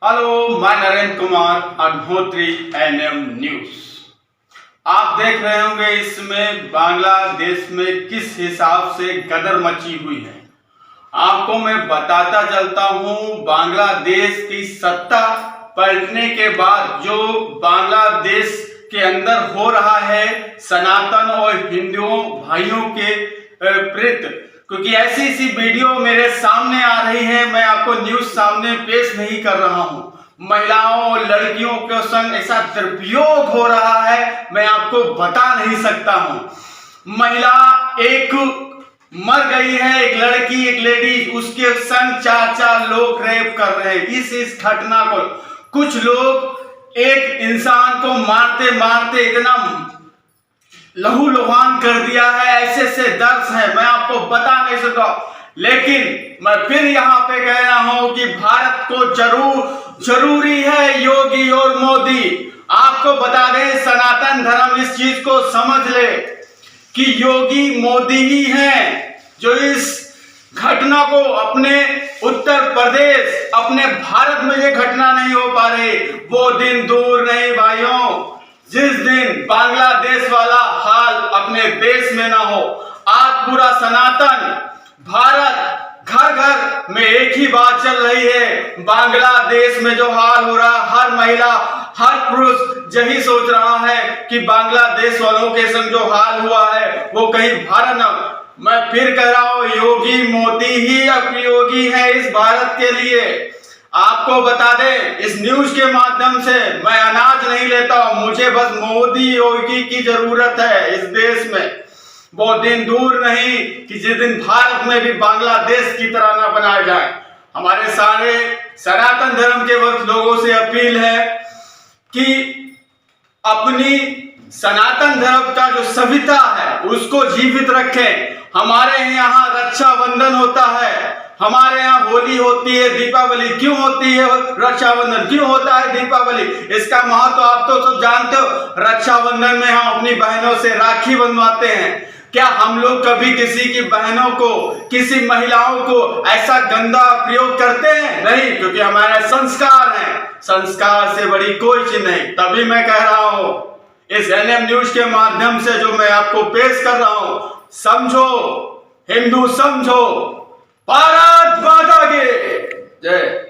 Hello, मैं Narendra Kumar Agnihotri NM news. आप देख रहे होंगे इसमें बांग्लादेश में किस हिसाब से गदर मची हुई है। आपको मैं बताता चलता हूं, बांग्लादेश की सत्ता पलटने के बाद जो बांग्लादेश के अंदर हो रहा है सनातन और हिंदुओं भाइयों के प्रति, क्योंकि ऐसी वीडियो मेरे सामने आ रही है, मैं आपको न्यूज सामने पेश नहीं कर रहा हूं। महिलाओं और लड़कियों के संग ऐसा दुरुपयोग हो रहा है, मैं आपको बता नहीं सकता हूं। महिला एक मर गई है, एक लड़की, एक लेडी, उसके संग चार लोग रेप कर रहे हैं। इस घटना को कुछ लोग एक इंसान को मारते मारते इतना लहूलुहान कर दिया है, ऐसे दर्द है, मैं आपको बता नहीं सकता। लेकिन मैं फिर यहाँ पे कह रहा हूं कि भारत को जरूरी है योगी और मोदी। आपको बता दें, सनातन धर्म इस चीज को समझ ले कि योगी मोदी ही हैं जो इस घटना को अपने उत्तर प्रदेश, अपने भारत में ये घटना नहीं हो पा रही। वो दिन दूर नहीं भाइयों, जिस दिन बांग्लादेश वाला हाल अपने देश में ना हो। आज पूरा सनातन भारत घर घर में एक ही बात चल रही है, बांग्लादेश में जो हाल हो रहा, हर महिला हर पुरुष यही सोच रहा है कि बांग्लादेश वालों के संग जो हाल हुआ है वो कहीं भारत न। मैं फिर कह रहा हूं, योगी मोदी ही उपयोगी है इस भारत के लिए। आपको बता दें, इस न्यूज के माध्यम से मैं अनाज नहीं लेता हूं, मुझे बस मोदी योगी की जरूरत है इस देश में। वो दिन दूर नहीं कि जिस दिन भारत में भी बांग्लादेश की तरह ना बनाया जाए। हमारे सारे सनातन धर्म के लोगों से अपील है कि अपनी सनातन धर्म का जो सभ्यता है उसको जीवित रखें। हमारे यहाँ रक्षाबंधन होता है, हमारे यहाँ होली होती है, दीपावली क्यों होती है, रक्षाबंधन क्यों होता है, दीपावली, इसका महत्व आप तो सब जानते हो। रक्षाबंधन में हम अपनी बहनों से राखी बंधवाते हैं। क्या हम लोग कभी किसी की बहनों को, किसी महिलाओं को ऐसा गंदा प्रयोग करते हैं? नहीं, क्योंकि हमारे संस्कार हैं, संस्कार से बड़ी कोई चीज नहीं। तभी मैं कह रहा हूं, इस एनएम न्यूज के माध्यम से जो मैं आपको पेश कर रहा हूं, समझो हिंदू, समझो भारत माता की जय।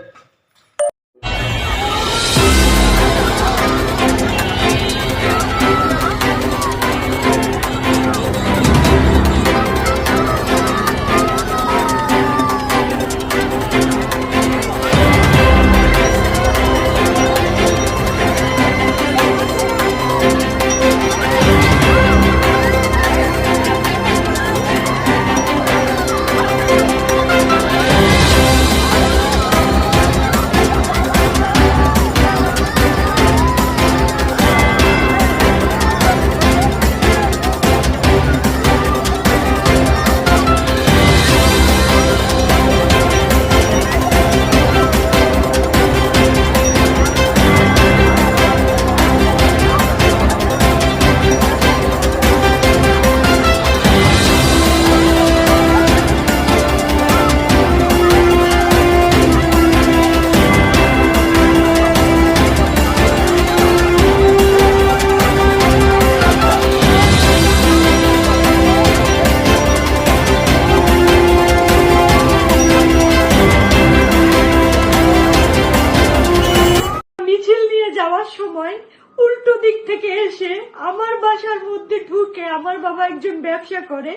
সময় উল্টো দিক থেকে এসে আমার বাসার মধ্যে ঢুকে, আমার বাবা একজন ব্যবসা করে,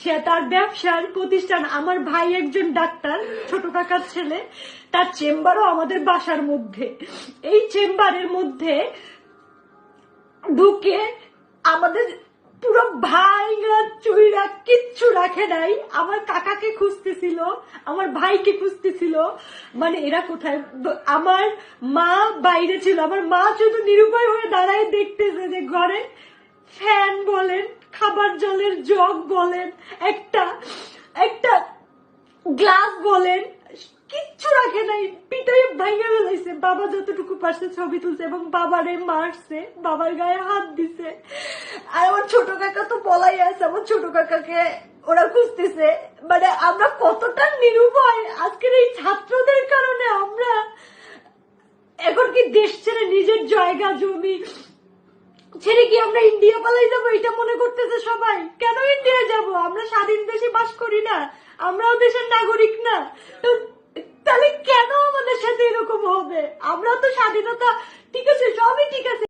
সে তার ব্যবসার প্রতিষ্ঠান, আমার ভাই একজন ডাক্তার, ছোট কাকার ছেলে, তার চেম্বারও আমাদের বাসার মধ্যে। এই চেম্বারের মধ্যে ঢুকে আমাদের পুরো ভাইরা চুইরা কিচ্ছু রাখে নাই। আমার কাকাকে খুঁজতেছিল, আমার ভাইকে খুঁজতেছিল, মানে এরা কোথায়। আমার মা বাইরে ছিল, আমার মা শুধু নিরুপায় হয়ে দাঁড়ায় দেখতেছে যে ঘরে ফ্যান বলেন, খাবার জলের জগ বলেন, একটা গ্লাস বলেন, কিচ্ছু রাখে নাই, পিটাই ভাঙা ফেলাইছে। বাবা যতটুকু পারছে ছবি তুলছে এবং বাবারে মারছে, বাবার গায়ে হাত দিছে। আর আমার ছোট কাকা তো পলাই আছে, আমার ছোট কাকাকে ওরা খুঁজতেছে। মানে আমরা কতটা নিরুপায় আজকের এই ছাত্রদের কারণে। আমরা এখন কি দেশ ছেড়ে নিজের জায়গা জমি ছেড়ে কি আমরা ইন্ডিয়া পালাই যাবো এটা মনে করতেছে সবাই? কেন ইন্ডিয়া যাব? আমরা স্বাধীন দেশে বাস করি না? আমরাও দেশের নাগরিক না? তো তাহলে কেন আমাদের সাথে এরকম হবে? আমরা তো স্বাধীনতা, ঠিক আছে, সবই ঠিক আছে।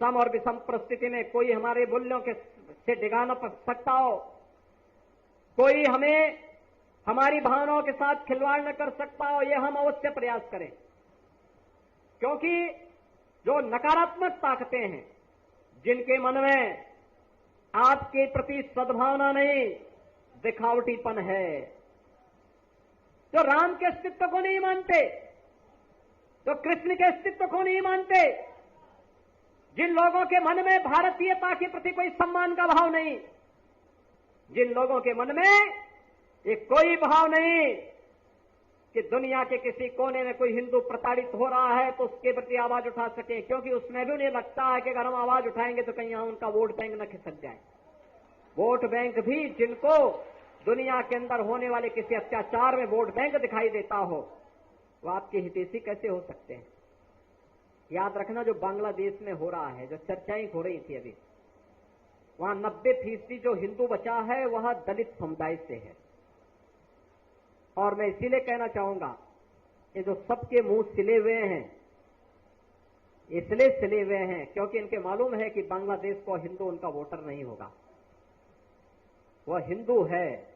सम और विषम परिस्थिति में कोई हमारे मूल्यों के से डिगा न सकता हो, कोई हमें हमारी भावनाओं के साथ खिलवाड़ न कर सकता हो, यह हम अवश्य प्रयास करें। क्योंकि जो नकारात्मक ताकतें हैं, जिनके मन में आपके प्रति सद्भावना नहीं, दिखावटीपन है, जो राम के अस्तित्व को नहीं मानते, जो कृष्ण के अस्तित्व को नहीं मानते, जिन लोगों के मन में भारतीयता के प्रति कोई सम्मान का भाव नहीं, जिन लोगों के मन में ये कोई भाव नहीं कि दुनिया के किसी कोने में कोई हिंदू प्रताड़ित हो रहा है तो उसके प्रति आवाज उठा सके, क्योंकि उसमें भी उन्हें लगता है कि अगर हम आवाज उठाएंगे तो कहीं उनका वोट बैंक न खिसक जाए। वोट बैंक भी जिनको दुनिया के अंदर होने वाले किसी अत्याचार में वोट बैंक दिखाई देता हो, वो आपके हितैषी कैसे हो सकते हैं? याद रखना, जो बांग्लादेश में हो रहा है, जो चर्चाएं हो रही थी अभी, वहां 90% जो हिंदू बचा है वह दलित समुदाय से है। और मैं इसीलिए कहना चाहूंगा, ये जो सबके मुंह सिले हुए हैं, इसलिए सिले हुए हैं क्योंकि इनके मालूम है कि बांग्लादेश को हिंदू उनका वोटर नहीं होगा। वह हिंदू है,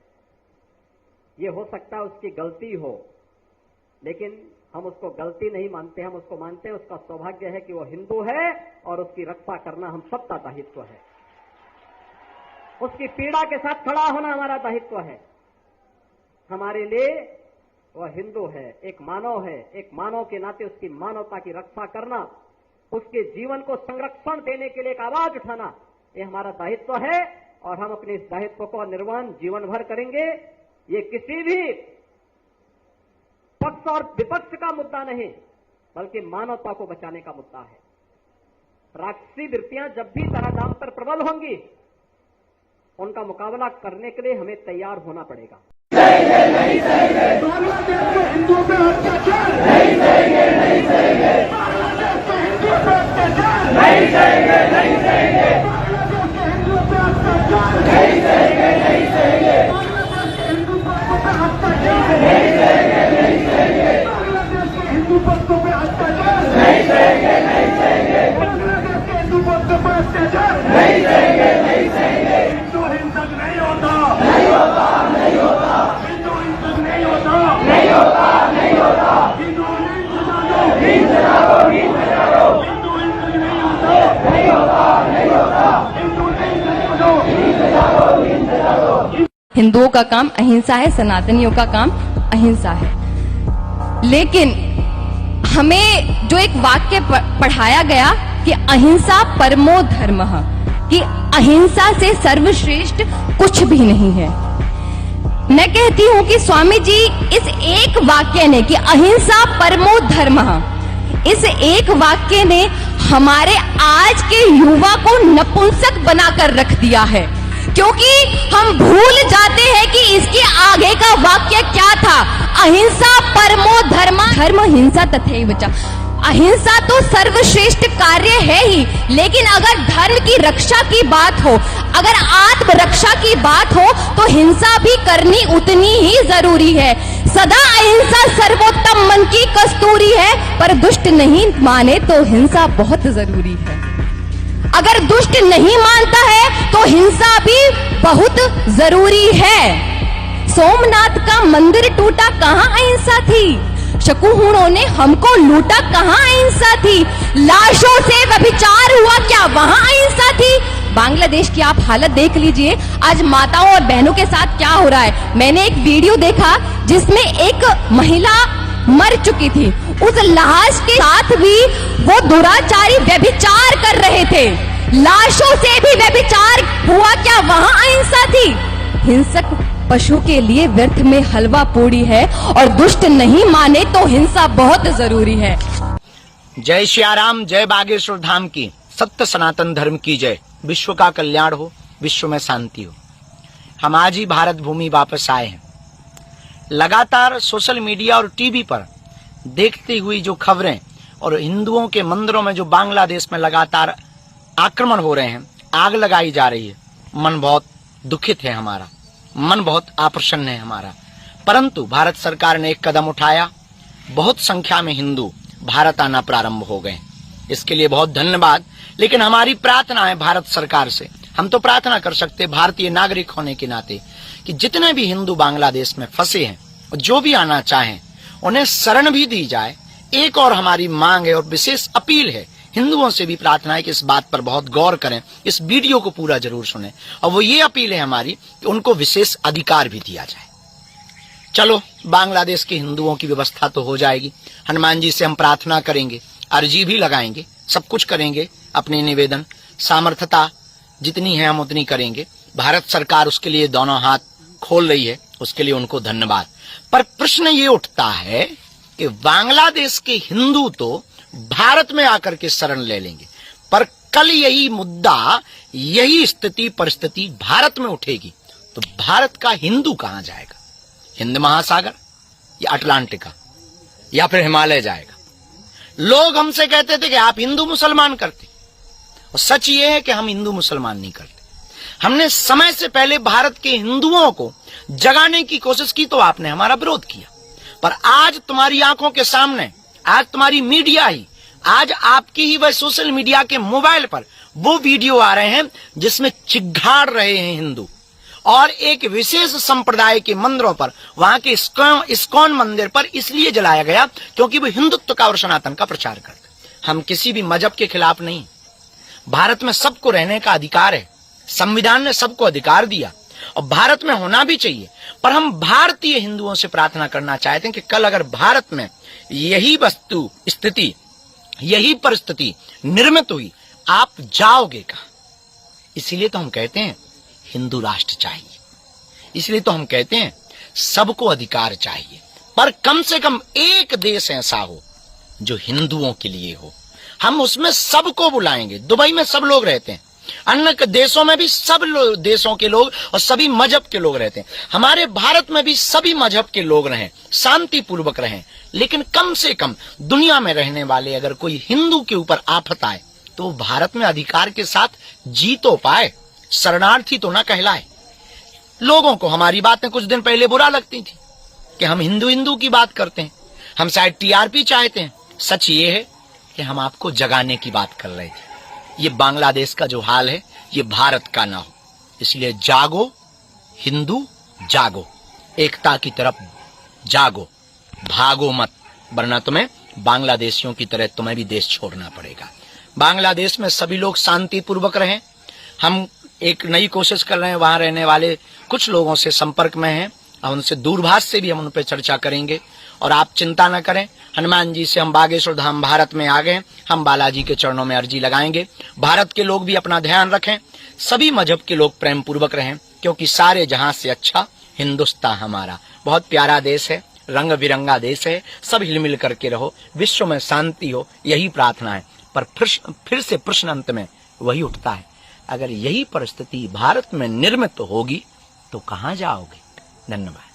ये हो सकता है उसकी गलती हो, लेकिन हम उसको गलती नहीं मानते, हम उसको मानते हैं उसका सौभाग्य है कि वो हिंदू है और उसकी रक्षा करना हम सबका दायित्व है। उसकी पीड़ा के साथ खड़ा होना हमारा दायित्व है। हमारे लिए वह हिंदू है, एक मानव है, एक मानव के नाते उसकी मानवता की रक्षा करना, उसके जीवन को संरक्षण देने के लिए एक आवाज उठाना, ये हमारा दायित्व है और हम अपने इस दायित्व को निर्वहन जीवन भर करेंगे। ये किसी भी पक्ष और विपक्ष का मुद्दा नहीं, बल्कि मानवता को बचाने का मुद्दा है। राक्षसी वृत्तियां जब भी धराधाम पर प्रबल होंगी, उनका मुकाबला करने के लिए हमें तैयार होना पड़ेगा। बांग्लादेश में हिंदुओं पे अत्याचार नहीं सहेंगे, नहीं सहेंगे। बांग्लादेश में हिंदुओं पे अत्याचार नहीं सहेंगे, नहीं सहेंगे। बांग्लादेश के हिंदुओं पे अत्याचार नहीं सहेंगे, नहीं सहेंगे। बांग्लादेश के हिंदू पक्षों पे अत्याचार नहीं सहेंगे, नहीं सहेंगे। बांग्लादेश के हिंदू पक्षों पे अत्याचार नहीं सहेंगे, नहीं सहेंगे। बांग्लादेश के हिंदू पक्षों पे अत्याचार नहीं सहेंगे, नहीं सहेंगे। हिंदू हिंसक नहीं होता, नहीं होता, नहीं होता। हिंदू हिंसक नहीं होता, नहीं होता, नहीं होता। हिंदू नींद सजा दो, नींद सजा दो, नींद सजा दो। हिंदू हिंसक नहीं होता, नहीं होता, नहीं होता। हिंदू नींद सजा दो, नींद सजा दो, नींद सजा दो। हिंदुओं का काम अहिंसा है, सनातनियों का काम अहिंसा है। लेकिन हमें जो एक वाक्य पढ़ाया गया कि अहिंसा परमो धर्मः, कि अहिंसा से सर्वश्रेष्ठ कुछ भी नहीं है। मैं कहती हूं कि स्वामी जी इस एक वाक्य ने कि अहिंसा परमो धर्मः, इस एक वाक्य ने हमारे आज के युवा को नपुंसक बनाकर रख दिया है, क्योंकि हम भूल जाते हैं कि इसके आगे का वाक्य क्या था। अहिंसा परमो धर्मः, धर्म हिंसा तथैव च। अहिंसा तो सर्वश्रेष्ठ कार्य है ही, लेकिन अगर धर्म की रक्षा की बात हो, अगर आत्मरक्षा की बात हो, तो हिंसा भी करनी उतनी ही जरूरी है। सदा अहिंसा सर्वोत्तम मन की कस्तूरी है, पर दुष्ट नहीं माने तो हिंसा बहुत जरूरी है। अगर दुष्ट नहीं मानता है तो हिंसा भी बहुत जरूरी है। सोमनाथ का मंदिर टूटा, कहां अहिंसा थी? शकुहुणों ने हमको लूटा, कहां अहिंसा थी? लाशों से व्यभिचार हुआ, क्या वहां अहिंसा थी? बांग्लादेश की आप हालत देख लीजिए, आज माताओं और बहनों के साथ क्या हो रहा है। मैंने एक वीडियो देखा जिसमें एक महिला मर चुकी थी, उस लाश के साथ भी वो दुराचारी व्यभिचार कर रहे थे, लाशों से भी व्यभिचार हुआ, क्या वहां अहिंसा थी? हिंसक पशु के लिए व्यर्थ में हलवा पूरी है, और दुष्ट नहीं माने तो हिंसा बहुत जरूरी है। जय श्याराम, जय बागेश्वर धाम की, सत्य सनातन धर्म की जय। विश्व का कल्याण हो, विश्व में शांति हो। हम आज ही भारत भूमि वापस आए हैं। लगातार सोशल मीडिया और टीवी पर देखती हुई जो खबरें और हिंदुओं के मंदिरों में जो बांग्लादेश में लगातार आक्रमण हो रहे हैं, आग लगाई जा रही है, मन बहुत दुखित है हमारा, मन बहुत अप्रसन्न है हमारा। परंतु भारत सरकार ने एक कदम उठाया, बहुत संख्या में हिंदू भारत आना प्रारंभ हो गए। इसके लिए बहुत धन्यवाद। लेकिन हमारी प्रार्थना है भारत सरकार से, हम तो प्रार्थना कर सकते भारतीय नागरिक होने के नाते कि जितने भी हिंदू बांग्लादेश में फंसे हैं और जो भी आना चाहें उन्हें शरण भी दी जाए। एक और हमारी मांग है और विशेष अपील है, हिंदुओं से भी प्रार्थना है कि इस बात पर बहुत गौर करें, इस वीडियो को पूरा जरूर सुनें। और वो ये अपील है हमारी कि उनको विशेष अधिकार भी दिया जाए। चलो, बांग्लादेश के हिंदुओं की व्यवस्था तो हो जाएगी। हनुमान जी से हम प्रार्थना करेंगे, अर्जी भी लगाएंगे, सब कुछ करेंगे, अपने निवेदन सामर्थ्यता जितनी है हम उतनी करेंगे। भारत सरकार उसके लिए दोनों हाथ खोल रही है, उसके लिए उनको धन्यवाद। पर प्रश्न ये उठता है कि बांग्लादेश के हिंदू तो भारत में आकर के शरण ले लेंगे, पर कल यही मुद्दा, यही स्थिति परिस्थिति भारत में उठेगी तो भारत का हिंदू कहां जाएगा? हिंद महासागर या अटलांटिका या फिर हिमालय जाएगा? लोग हमसे कहते थे कि आप हिंदू मुसलमान करते, और सच ये है कि हम हिंदू मुसलमान नहीं करते। हमने समय से पहले भारत के हिंदुओं को जगाने की कोशिश की तो आपने हमारा विरोध किया। पर आज तुम्हारी आंखों के सामने, आज तुम्हारी मीडिया ही, आज आपकी ही वह सोशल मीडिया के मोबाइल पर वो वीडियो आ रहे हैं जिसमें चिघाड़ रहे हैं हिंदू, और एक विशेष संप्रदाय के मंदिरों पर, वहां के इस्कॉन मंदिर पर इसलिए जलाया गया क्योंकि वो हिंदुत्व का और सनातन का प्रचार करते। हम किसी भी मजहब के खिलाफ नहीं, भारत में सबको रहने का अधिकार है, संविधान ने सबको अधिकार दिया और भारत में होना भी चाहिए। पर हम भारतीय हिंदुओं से प्रार्थना करना चाहते हैं कि कल अगर भारत में यही वस्तु स्थिति, यही परिस्थिति निर्मित हुई, आप जाओगे कहां? इसीलिए तो हम कहते हैं हिंदू राष्ट्र चाहिए, इसलिए तो हम कहते हैं सबको अधिकार चाहिए। पर कम से कम एक देश ऐसा हो जो हिंदुओं के लिए हो, हम उसमें सबको बुलाएंगे। दुबई में सब लोग रहते हैं, अन्य देशों में भी सब देशों के लोग और सभी मजहब के लोग रहते हैं। हमारे भारत में भी सभी मजहब के लोग रहें, शांति पूर्वक रहें। लेकिन कम से कम दुनिया में रहने वाले अगर कोई हिंदू के ऊपर आफत आए तो वो भारत में अधिकार के साथ जी तो पाए, शरणार्थी तो ना कहलाए। लोगों को हमारी बातें कुछ दिन पहले बुरा लगती थी कि हम हिंदू हिंदू की बात करते हैं, हम शायद टीआरपी चाहते हैं। सच ये है कि हम आपको जगाने की बात कर रहे थे। ये बांग्लादेश का जो हाल है ये भारत का ना हो, इसलिए जागो हिंदू, जागो, एकता की तरफ जागो, भागो मत, वरना तुम्हें बांग्लादेशियों की तरह तुम्हें भी देश छोड़ना पड़ेगा। बांग्लादेश में सभी लोग शांति पूर्वक रहें। हम एक नई कोशिश कर रहे हैं, वहां रहने वाले कुछ लोगों से संपर्क में हैं और उनसे दूरभाष से भी हम उन पर चर्चा करेंगे। और आप चिंता न करें, हनुमान जी से हम बागेश्वर धाम भारत में आ गए, हम बालाजी के चरणों में अर्जी लगाएंगे। भारत के लोग भी अपना ध्यान रखें, सभी मजहब के लोग प्रेम पूर्वक रहें, क्योंकि सारे जहां से अच्छा हिंदुस्तान हमारा बहुत प्यारा देश है, रंग बिरंगा देश है। सब हिलमिल करके रहो, विश्व में शांति हो, यही प्रार्थना है। पर फिर से प्रश्न अंत में वही उठता है, अगर यही परिस्थिति भारत में निर्मित होगी तो कहां जाओगे? धन्यवाद।